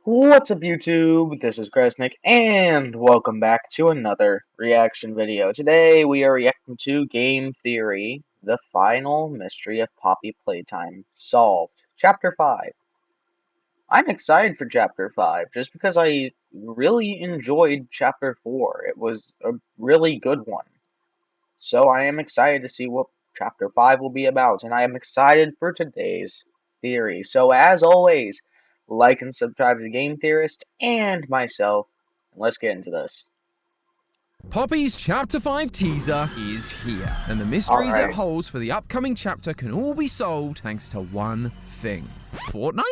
What's up YouTube? This is Gresnick and welcome back to another reaction video. Today we are reacting to Game Theory, The Final Mystery of Poppy Playtime Solved, Chapter 5. I'm excited for Chapter 5 just because I really enjoyed Chapter 4. It was a really good one. So I am excited to see what Chapter 5 will be about, and I am excited for today's theory. So as always, like and subscribe to Game Theorist and myself, and let's get into this. Poppy's Chapter 5 teaser is here, and the mysteries it holds for the upcoming chapter can all be solved thanks to one thing. Fortnite?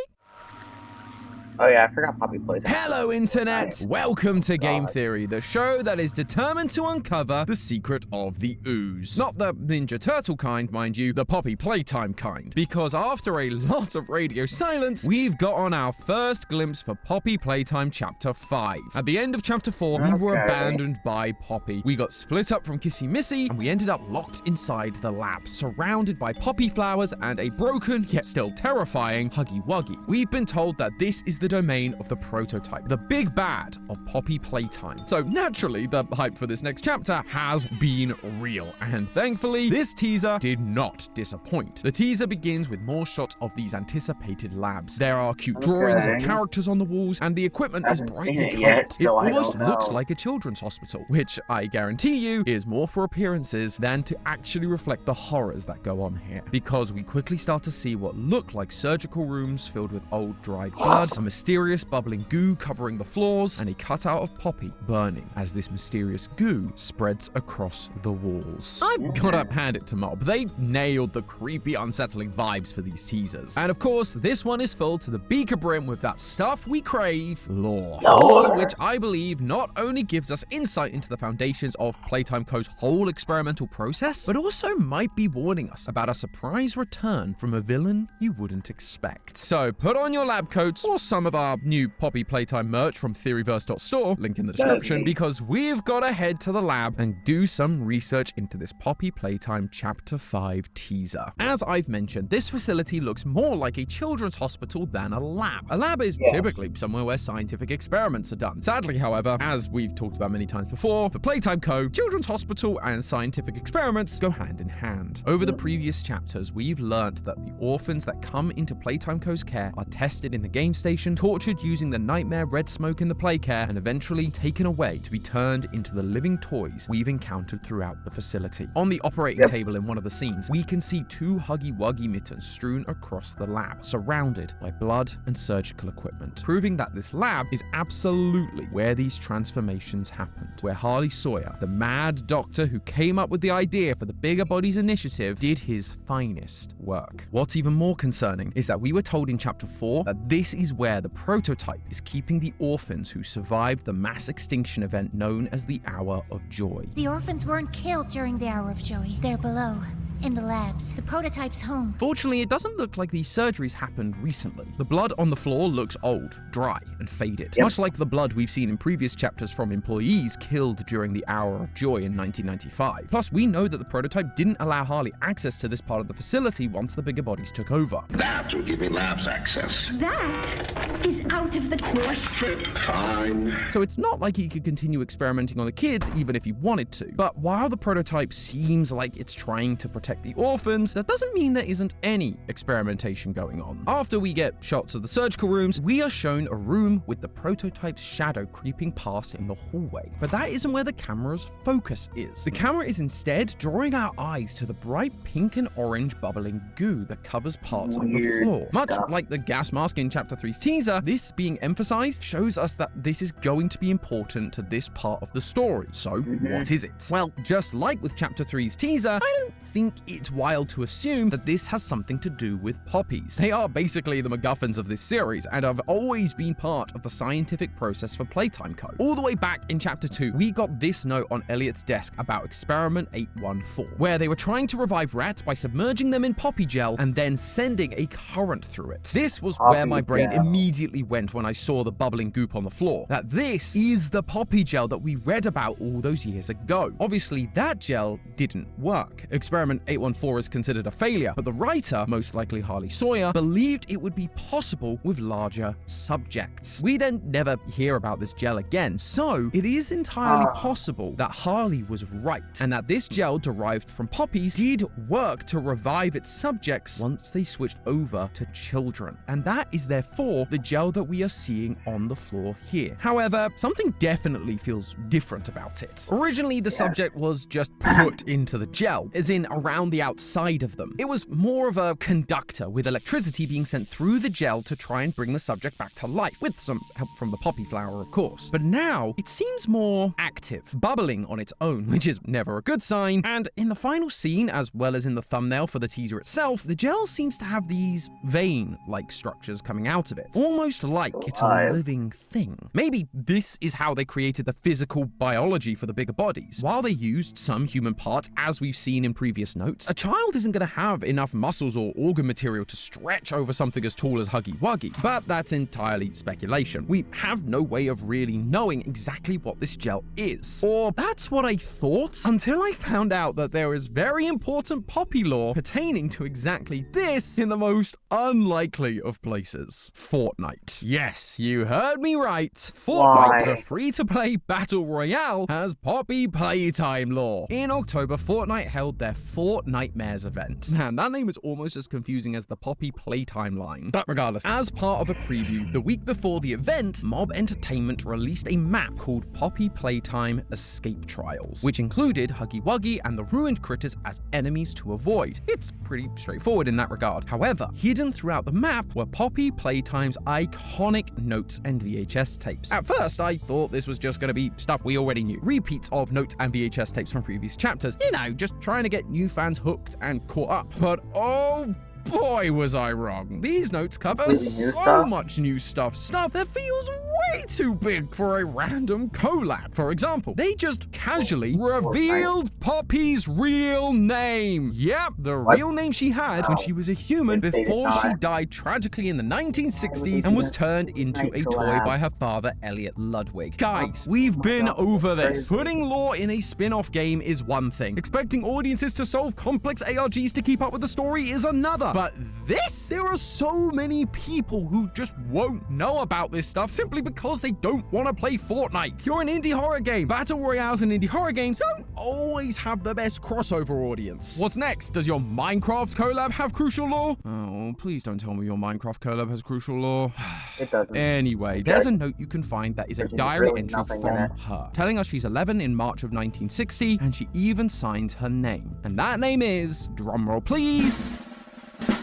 Oh yeah, I forgot Poppy Playtime. Hello Internet! Welcome to Game God. Theory, the show that is determined to uncover the secret of the ooze. Not the Ninja Turtle kind, mind you, the Poppy Playtime kind. Because after a lot of radio silence, we've got on our first glimpse for Poppy Playtime Chapter 5. At the end of Chapter 4, we were abandoned by Poppy. We got split up from Kissy Missy, and we ended up locked inside the lab, surrounded by poppy flowers and a broken, yet still terrifying, Huggy Wuggy. We've been told that this is the domain of the prototype, the big bad of Poppy Playtime. So naturally, the hype for this next chapter has been real, and thankfully, this teaser did not disappoint. The teaser begins with more shots of these anticipated labs. There are cute drawings of characters on the walls, and the equipment is brightly colored. It almost looks like a children's hospital, which I guarantee you is more for appearances than to actually reflect the horrors that go on here. Because we quickly start to see what look like surgical rooms filled with old dried blood, a mysterious bubbling goo covering the floors, and a cutout of Poppy burning as this mysterious goo spreads across the walls. I've gotta hand it to Mob. They nailed the creepy, unsettling vibes for these teasers. And of course, this one is filled to the beaker brim with that stuff we crave, lore. Lore which I believe not only gives us insight into the foundations of Playtime Co.'s whole experimental process, but also might be warning us about a surprise return from a villain you wouldn't expect. So put on your lab coats or some of our new Poppy Playtime merch from Theoryverse.store, link in the description, because we've got to head to the lab and do some research into this Poppy Playtime Chapter 5 teaser. As I've mentioned, this facility looks more like a children's hospital than a lab. A lab is typically somewhere where scientific experiments are done. Sadly, however, as we've talked about many times before, for Playtime Co., children's hospital and scientific experiments go hand in hand. Over the previous chapters, we've learned that the orphans that come into Playtime Co.'s care are tested in the game station, tortured using the nightmare red smoke in the playcare, and eventually taken away to be turned into the living toys we've encountered throughout the facility. On the operating table in one of the scenes, we can see two Huggy Wuggy mittens strewn across the lab, surrounded by blood and surgical equipment, proving that this lab is absolutely where these transformations happened, where Harley Sawyer, the mad doctor who came up with the idea for the Bigger Bodies initiative, did his finest work. What's even more concerning is that we were told in Chapter 4 that this is where the prototype is keeping the orphans who survived the mass extinction event known as the Hour of Joy. The orphans weren't killed during the Hour of Joy. They're below, in the labs. The prototype's home. Fortunately, it doesn't look like these surgeries happened recently. The blood on the floor looks old, dry, and faded. Much like the blood we've seen in previous chapters from employees killed during the Hour of Joy in 1995. Plus, we know that the prototype didn't allow Harley access to this part of the facility once the Bigger Bodies took over. That will give me labs access. That is out of the question. Fine. So it's not like he could continue experimenting on the kids even if he wanted to. But while the prototype seems like it's trying to protect the orphans, that doesn't mean there isn't any experimentation going on. After we get shots of the surgical rooms, we are shown a room with the prototype's shadow creeping past in the hallway. But that isn't where the camera's focus is. The camera is instead drawing our eyes to the bright pink and orange bubbling goo that covers parts of the floor. Much like the gas mask in Chapter 3's teaser, this being emphasized shows us that this is going to be important to this part of the story. So, what is it? Well, just like with Chapter 3's teaser, I don't think it's wild to assume that this has something to do with poppies. They are basically the MacGuffins of this series and have always been part of the scientific process for Playtime Co. All the way back in Chapter 2, we got this note on Elliot's desk about Experiment 814, where they were trying to revive rats by submerging them in poppy gel and then sending a current through it. This was where my brain immediately went when I saw the bubbling goop on the floor, that this is the poppy gel that we read about all those years ago. Obviously, that gel didn't work. Experiment 814 is considered a failure, but the writer, most likely Harley Sawyer, believed it would be possible with larger subjects. We then never hear about this gel again, so it is entirely possible that Harley was right, and that this gel derived from poppies did work to revive its subjects once they switched over to children. And that is therefore the gel that we are seeing on the floor here. However, something definitely feels different about it. Originally, the subject was just put into the gel, as in around the outside of them. It was more of a conductor, with electricity being sent through the gel to try and bring the subject back to life, with some help from the poppy flower, of course. But now, it seems more active, bubbling on its own, which is never a good sign. And in the final scene, as well as in the thumbnail for the teaser itself, the gel seems to have these vein-like structures coming out of it, almost like it's a living thing. Maybe this is how they created the physical biology for the bigger bodies. While they used some human parts, as we've seen in previous notes, a child isn't going to have enough muscles or organ material to stretch over something as tall as Huggy Wuggy, but that's entirely speculation. We have no way of really knowing exactly what this gel is. Or that's what I thought, until I found out that there is very important poppy lore pertaining to exactly this in the most unlikely of places. Fortnite. Yes, you heard me right. Fortnite, a free-to-play battle royale, has poppy playtime lore. In October, Fortnite held their Fortnitemares event. And that name is almost as confusing as the poppy playtime line. But regardless, as part of a preview, the week before the event, Mob Entertainment released a map called Poppy Playtime Escape Trials, which included Huggy Wuggy and the ruined critters as enemies to avoid. It's pretty straightforward in that regard. However, hidden throughout the map were Poppy Playtime's iconic notes and VHS tapes. At first, I thought this was just going to be stuff we already knew. Repeats of notes and VHS tapes from previous chapters. You know, just trying to get new fans hooked and caught up. But oh boy, was I wrong. These notes cover so much new stuff that feels way too big for a random collab. For example, they just casually revealed Poppy's real name. Yep, the real name she had when she was a human before she died tragically in the 1960s and was turned into a toy by her father, Elliot Ludwig. Guys, we've been over this. Putting lore in a spin-off game is one thing. Expecting audiences to solve complex ARGs to keep up with the story is another. But this? There are so many people who just won't know about this stuff simply because they don't want to play Fortnite. You're an indie horror game. Battle royales and indie horror games don't always have the best crossover audience. What's next? Does your Minecraft collab have crucial lore? Oh, please don't tell me your Minecraft collab has crucial lore. It doesn't. Anyway, there's a note you can find that is a diary entry from her, telling us she's 11 in March of 1960, and she even signs her name. And that name is, drumroll please,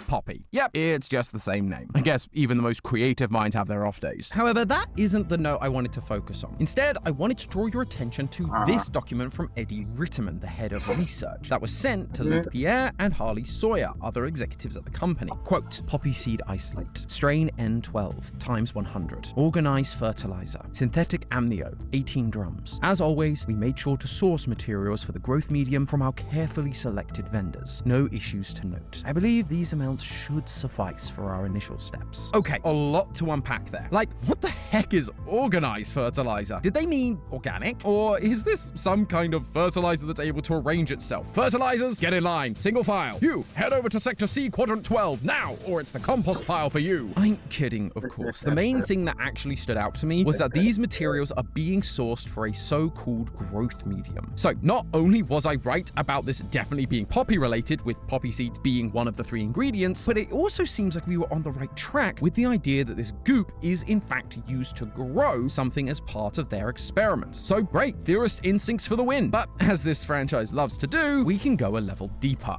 Poppy. Yep, it's just the same name. I guess even the most creative minds have their off days. However, that isn't the note I wanted to focus on. Instead, I wanted to draw your attention to this document from Eddie Ritterman, the head of research, that was sent to Luke Pierre and Harley Sawyer, other executives at the company. Quote, poppy seed isolate, strain N12 times 100, organized fertilizer, synthetic amnio, 18 drums. As always, we made sure to source materials for the growth medium from our carefully selected vendors. No issues to note. I believe these amounts should suffice for our initial steps. Okay, a lot to unpack there. Like, what the heck is organized fertilizer? Did they mean organic? Or is this some kind of fertilizer that's able to arrange itself? Fertilizers, get in line. Single file. You, head over to Sector C, Quadrant 12, now, or it's the compost pile for you. I'm kidding, of course. The main thing that actually stood out to me was that these materials are being sourced for a so-called growth medium. So, not only was I right about this definitely being poppy related, with poppy seeds being one of the 3 ingredients, but it also seems like we were on the right track with the idea that this goop is in fact used to grow something as part of their experiments. So great, theorist instincts for the win. But as this franchise loves to do, we can go a level deeper.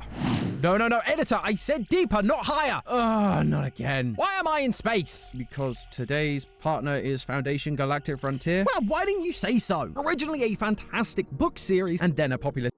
No, editor, I said deeper, not higher. Not again. Why am I in space? Because today's partner is Foundation Galactic Frontier. Well, why didn't you say so? Originally a fantastic book series and then a popular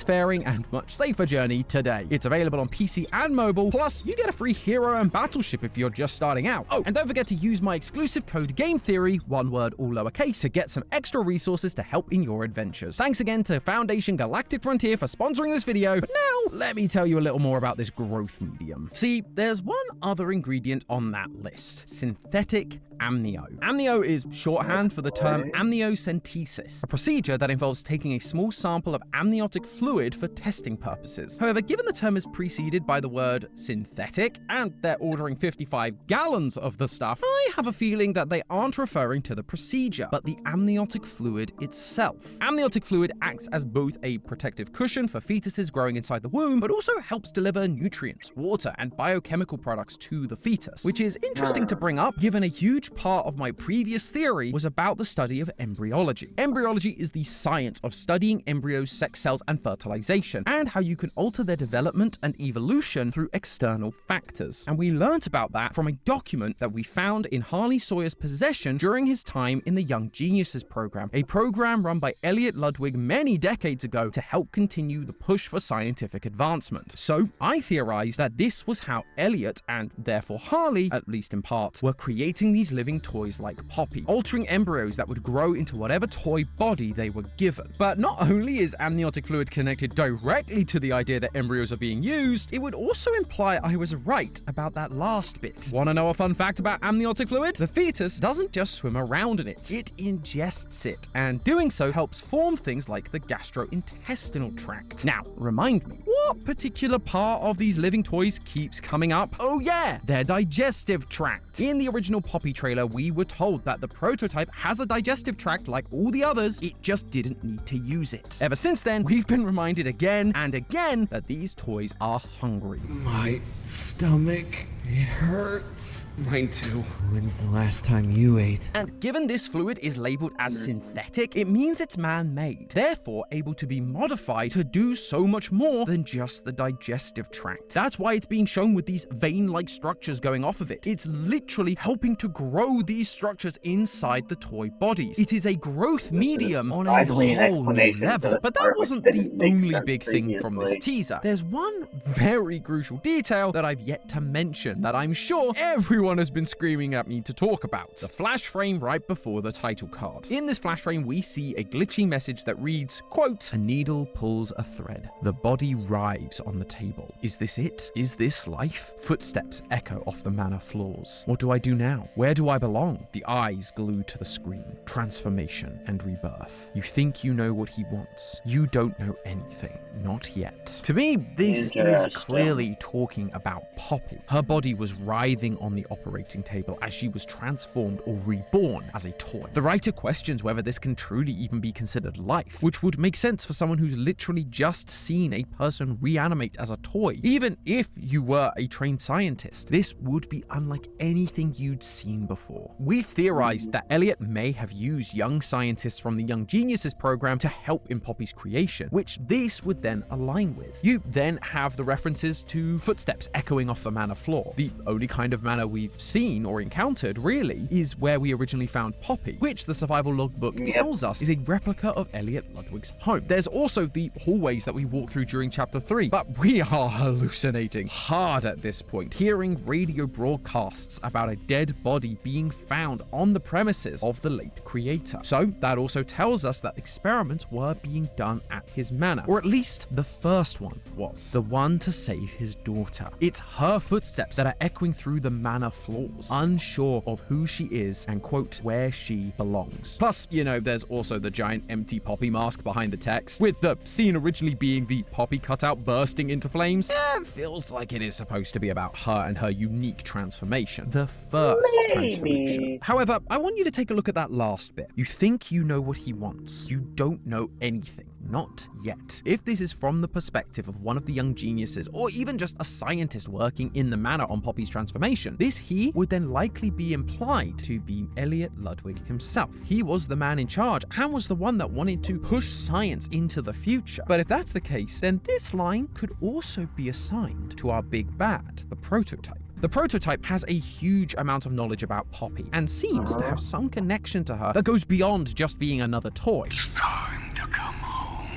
fast-faring and much safer journey today. It's available on PC and mobile, plus you get a free hero and battleship if you're just starting out. Oh, and don't forget to use my exclusive code GAMETHEORY, one word all lowercase, to get some extra resources to help in your adventures. Thanks again to Foundation Galactic Frontier for sponsoring this video, but now let me tell you a little more about this growth medium. See, there's one other ingredient on that list: synthetic amnio. Amnio is shorthand for the term amniocentesis, a procedure that involves taking a small sample of amniotic fluid for testing purposes. However, given the term is preceded by the word synthetic, and they're ordering 55 gallons of the stuff, I have a feeling that they aren't referring to the procedure, but the amniotic fluid itself. Amniotic fluid acts as both a protective cushion for fetuses growing inside the womb, but also helps deliver nutrients, water, and biochemical products to the fetus, which is interesting to bring up given a huge part of my previous theory was about the study of embryology. Embryology is the science of studying embryos, sex cells, and fertilization, and how you can alter their development and evolution through external factors. And we learnt about that from a document that we found in Harley Sawyer's possession during his time in the Young Geniuses program, a program run by Elliot Ludwig many decades ago to help continue the push for scientific advancement. So I theorized that this was how Elliot, and therefore Harley, at least in part, were creating these living toys like Poppy, altering embryos that would grow into whatever toy body they were given. But not only is amniotic fluid connected directly to the idea that embryos are being used, it would also imply I was right about that last bit. Want to know a fun fact about amniotic fluid? The fetus doesn't just swim around in it, it ingests it, and doing so helps form things like the gastrointestinal tract. Now, remind me, what particular part of these living toys keeps coming up? Oh yeah, their digestive tract. In the original Poppy trailer, we were told that the prototype has a digestive tract like all the others, it just didn't need to use it. Ever since then, we've been reminded again and again that these toys are hungry. My stomach, it hurts. Mine too. When's the last time you ate? And given this fluid is labeled as synthetic, it means it's man-made, therefore able to be modified to do so much more than just the digestive tract. That's why it's being shown with these vein-like structures going off of it. It's literally helping to grow these structures inside the toy bodies. It is a growth medium on a whole new level. But that wasn't the only big thing from this teaser. There's one very crucial detail that I've yet to mention that I'm sure everyone has been screaming at me to talk about. The flash frame right before the title card. In this flash frame, we see a glitchy message that reads, quote, "A needle pulls a thread. The body writhes on the table. Is this it? Is this life?" Footsteps echo off the manor floors. What do I do now? Where do I belong? The eyes glued to the screen. Transformation and rebirth. You think you know what he wants. You don't know anything. Not yet. To me, this is clearly talking about Poppy. Her body was writhing on the operating table as she was transformed or reborn as a toy. The writer questions whether this can truly even be considered life, which would make sense for someone who's literally just seen a person reanimate as a toy. Even if you were a trained scientist, this would be unlike anything you'd seen before. We've theorized that Elliot may have used young scientists from the Young Geniuses program to help in Poppy's creation, which this would then align with. You then have the references to footsteps echoing off the manor floor. The only kind of manor we've seen or encountered, really, is where we originally found Poppy, which the survival logbook tells us is a replica of Elliot Ludwig's home. There's also the hallways that we walked through during chapter 3, but we are hallucinating hard at this point, hearing radio broadcasts about a dead body being found on the premises of the late creator. So that also tells us that experiments were being done at his manor, or at least the first one was, the one to save his daughter. It's her footsteps that are echoing through the manor floors, unsure of who she is and, quote, where she belongs. Plus, you know, there's also the giant empty Poppy mask behind the text, with the scene originally being the Poppy cutout bursting into flames. It feels like it is supposed to be about her and her unique transformation. The first transformation. However, I want you to take a look at that last bit. You think you know what he wants. You don't know anything. Not yet. If this is from the perspective of one of the Young Geniuses, or even just a scientist working in the manor on Poppy's transformation, this he would then likely be implied to be Elliot Ludwig himself. He was the man in charge and was the one that wanted to push science into the future. But if that's the case, then this line could also be assigned to our big bad, the prototype. The prototype has a huge amount of knowledge about Poppy and seems to have some connection to her that goes beyond just being another toy. Time to come home.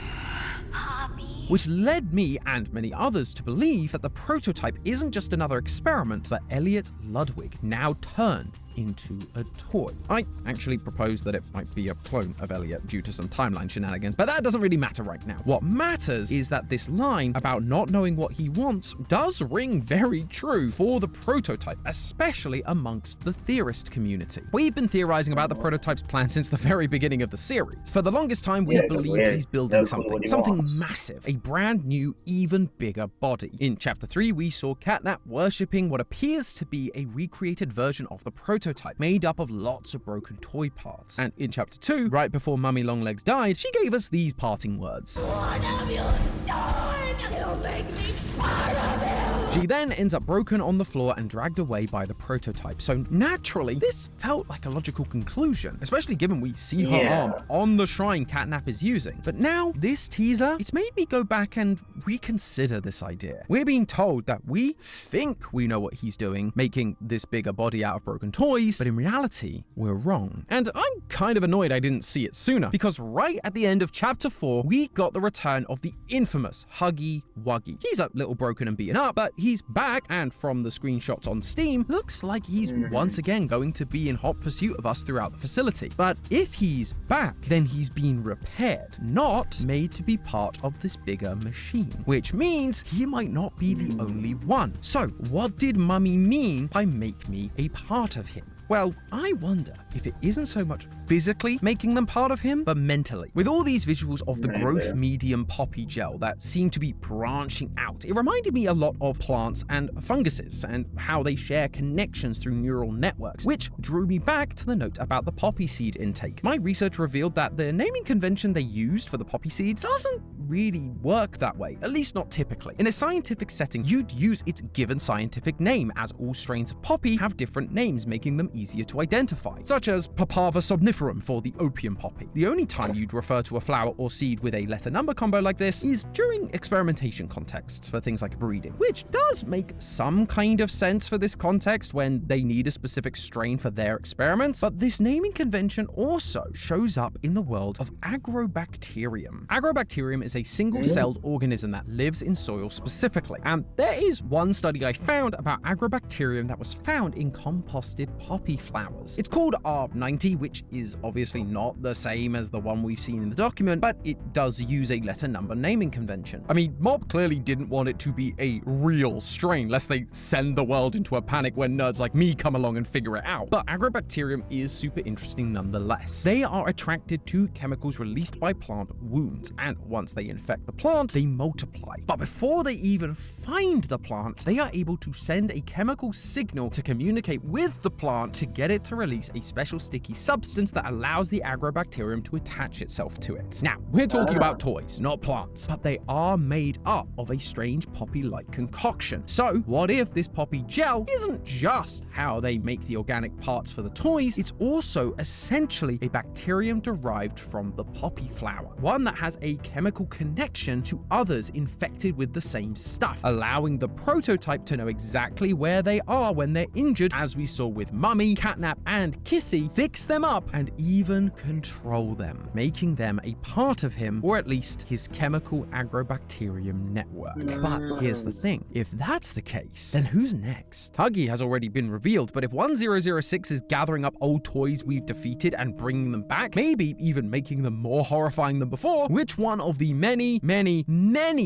Poppy. which led me and many others to believe that the prototype isn't just another experiment, but Elliot Ludwig, now turned into a toy. I actually proposed that it might be a clone of Elliot due to some timeline shenanigans, but that doesn't really matter right now. What matters is that this line about not knowing what he wants does ring very true for the prototype, especially amongst the theorist community. We've been theorizing about the prototype's plan since the very beginning of the series. For the longest time, we've believed he's building something massive, a brand new, even bigger body. In Chapter 3, we saw Catnap worshipping what appears to be a recreated version of the prototype made up of lots of broken toy parts. And in Chapter 2, right before Mummy Longlegs died, she gave us these parting words. One of you died! You'll make me part of it! She then ends up broken on the floor and dragged away by the prototype. So naturally, this felt like a logical conclusion, especially given we see her arm on the shrine Catnap is using. But now, this teaser, it's made me go back and reconsider this idea. We're being told that we think we know what he's doing, making this bigger body out of broken toys, but in reality, we're wrong. And I'm kind of annoyed I didn't see it sooner, because right at the end of Chapter 4, we got the return of the infamous Huggy Wuggy. He's a little broken and beaten up, but he's back, and from the screenshots on Steam, looks like he's once again going to be in hot pursuit of us throughout the facility. But if he's back, then he's been repaired, not made to be part of this bigger machine, which means he might not be the only one. So what did Mummy mean by make me a part of him? Well, I wonder if it isn't so much physically making them part of him, but mentally. With all these visuals of the growth medium poppy gel that seem to be branching out, it reminded me a lot of plants and funguses and how they share connections through neural networks, which drew me back to the note about the poppy seed intake. My research revealed that the naming convention they used for the poppy seeds doesn't really work that way, at least not typically. In a scientific setting, you'd use its given scientific name, as all strains of poppy have different names, making them easier to identify, such as Papaver somniferum for the opium poppy. The only time you'd refer to a flower or seed with a letter-number combo like this is during experimentation contexts for things like breeding, which does make some kind of sense for this context when they need a specific strain for their experiments, but this naming convention also shows up in the world of Agrobacterium. Agrobacterium is a single-celled organism that lives in soil specifically, and there is one study I found about Agrobacterium that was found in composted poppy flowers. It's called R90, which is obviously not the same as the one we've seen in the document, but it does use a letter-number naming convention. I mean, Mob clearly didn't want it to be a real strain, lest they send the world into a panic when nerds like me come along and figure it out. But Agrobacterium is super interesting nonetheless. They are attracted to chemicals released by plant wounds, and once they infect the plant, they multiply. But before they even find the plant, they are able to send a chemical signal to communicate with the plant to get it to release a special sticky substance that allows the Agrobacterium to attach itself to it. Now, we're talking about toys, not plants, but they are made up of a strange poppy-like concoction. So, what if this poppy gel isn't just how they make the organic parts for the toys, it's also essentially a bacterium derived from the poppy flower, one that has a chemical connection to others infected with the same stuff, allowing the prototype to know exactly where they are when they're injured, as we saw with Mummy, Catnap, and Kissy, fix them up, and even control them, making them a part of him, or at least his chemical agrobacterium network. But here's the thing, if that's the case, then who's next? Huggy has already been revealed, but if 1006 is gathering up old toys we've defeated and bringing them back, maybe even making them more horrifying than before, which one of the many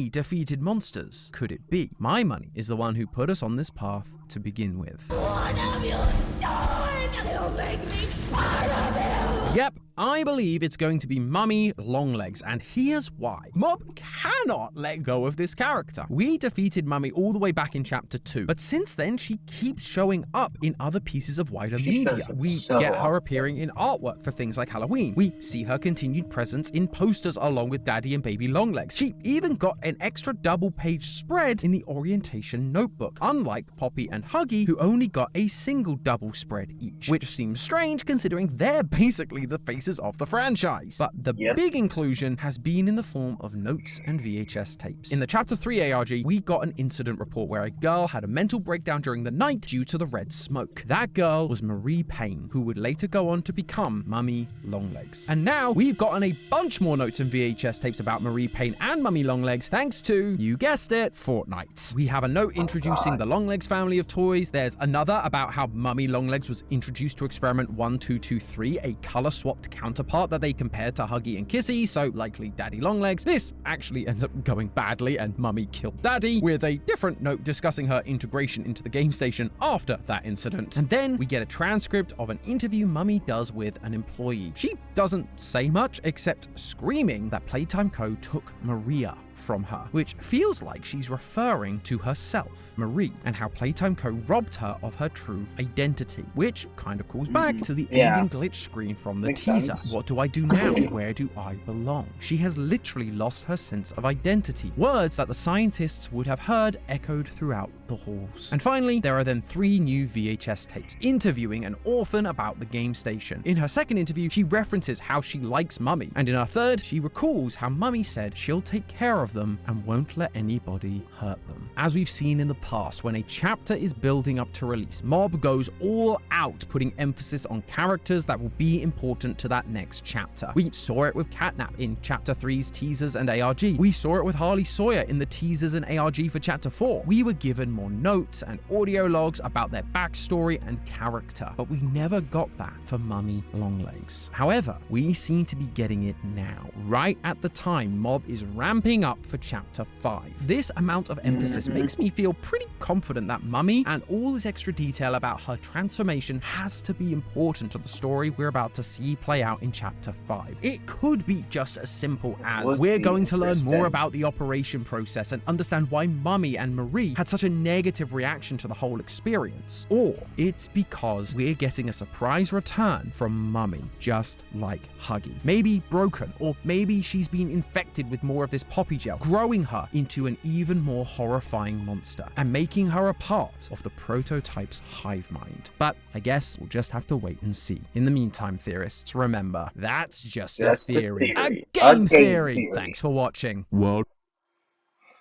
defeated monsters could it be? My money is the one who put us on this path to begin with. One of you died! You'll make me part of it! Yep, I believe it's going to be Mummy Longlegs, and here's why. Mob cannot let go of this character. We defeated Mummy all the way back in Chapter 2, but since then she keeps showing up in other pieces of wider media. We get her appearing in artwork for things like Halloween. We see her continued presence in posters along with Daddy and Baby Longlegs. She even got an extra double-page spread in the orientation notebook, unlike Poppy and Huggy, who only got a single double spread each, which seems strange considering they're basically the faces creators of the franchise. But the Yep. big inclusion has been in the form of notes and VHS tapes. In the Chapter 3 ARG, we got an incident report where a girl had a mental breakdown during the night due to the red smoke. That girl was Marie Payne, who would later go on to become Mummy Longlegs. And now we've gotten a bunch more notes and VHS tapes about Marie Payne and Mummy Longlegs thanks to, you guessed it, Fortnite. We have a note introducing the Longlegs family of toys. There's another about how Mummy Longlegs was introduced to Experiment 1223, a color-swapped counterpart that they compared to Huggy and Kissy, so likely Daddy Longlegs. This actually ends up going badly and Mummy killed Daddy, with a different note discussing her integration into the game station after that incident. And then we get a transcript of an interview Mummy does with an employee. She doesn't say much except screaming that Playtime Co. took Maria from her, which feels like she's referring to herself, Marie, and how Playtime Co. robbed her of her true identity, which kind of calls back to the ending glitch screen from the Makes teaser. sense. What do I do now? Where do I belong? She has literally lost her sense of identity, words that the scientists would have heard echoed throughout the halls. And finally, there are then 3 new VHS tapes interviewing an orphan about the game station. In her second interview, she references how she likes Mummy, and in her third, she recalls how Mummy said she'll take care of them and won't let anybody hurt them. As we've seen in the past, when a chapter is building up to release, Mob goes all out, putting emphasis on characters that will be important to that next chapter. We saw it with Catnap in Chapter 3's teasers and ARG. We saw it with Harley Sawyer in the teasers and ARG for Chapter 4. We were given more notes and audio logs about their backstory and character, but we never got that for Mummy Longlegs. However, we seem to be getting it now, right at the time Mob is ramping up for Chapter 5. This amount of emphasis makes me feel pretty confident that Mummy and all this extra detail about her transformation has to be important to the story we're about to see play out in Chapter 5. It could be just as simple as we're going to learn more about the operation process and understand why Mummy and Marie had such a negative reaction to the whole experience. Or it's because we're getting a surprise return from Mummy, just like Huggy. Maybe broken, or maybe she's been infected with more of this poppy gel, growing her into an even more horrifying monster and making her a part of the prototype's hive mind. But I guess we'll just have to wait and see. In the meantime, theorists, remember, that's just a theory. A game theory! Thanks for watching. Well,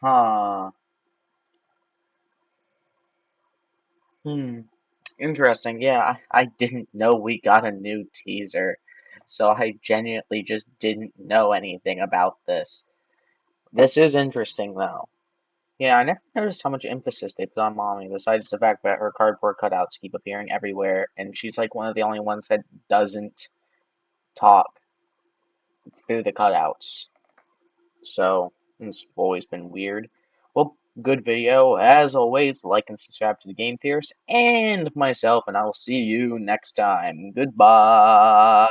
Huh. Interesting. Yeah, I didn't know we got a new teaser, so I genuinely just didn't know anything about this. This is interesting, though. Yeah, I never noticed how much emphasis they put on Mommy, besides the fact that her cardboard cutouts keep appearing everywhere, and she's like one of the only ones that doesn't talk through the cutouts. So, it's always been weird. Well, good video. As always, like and subscribe to the Game Theorist and myself, and I will see you next time. Goodbye.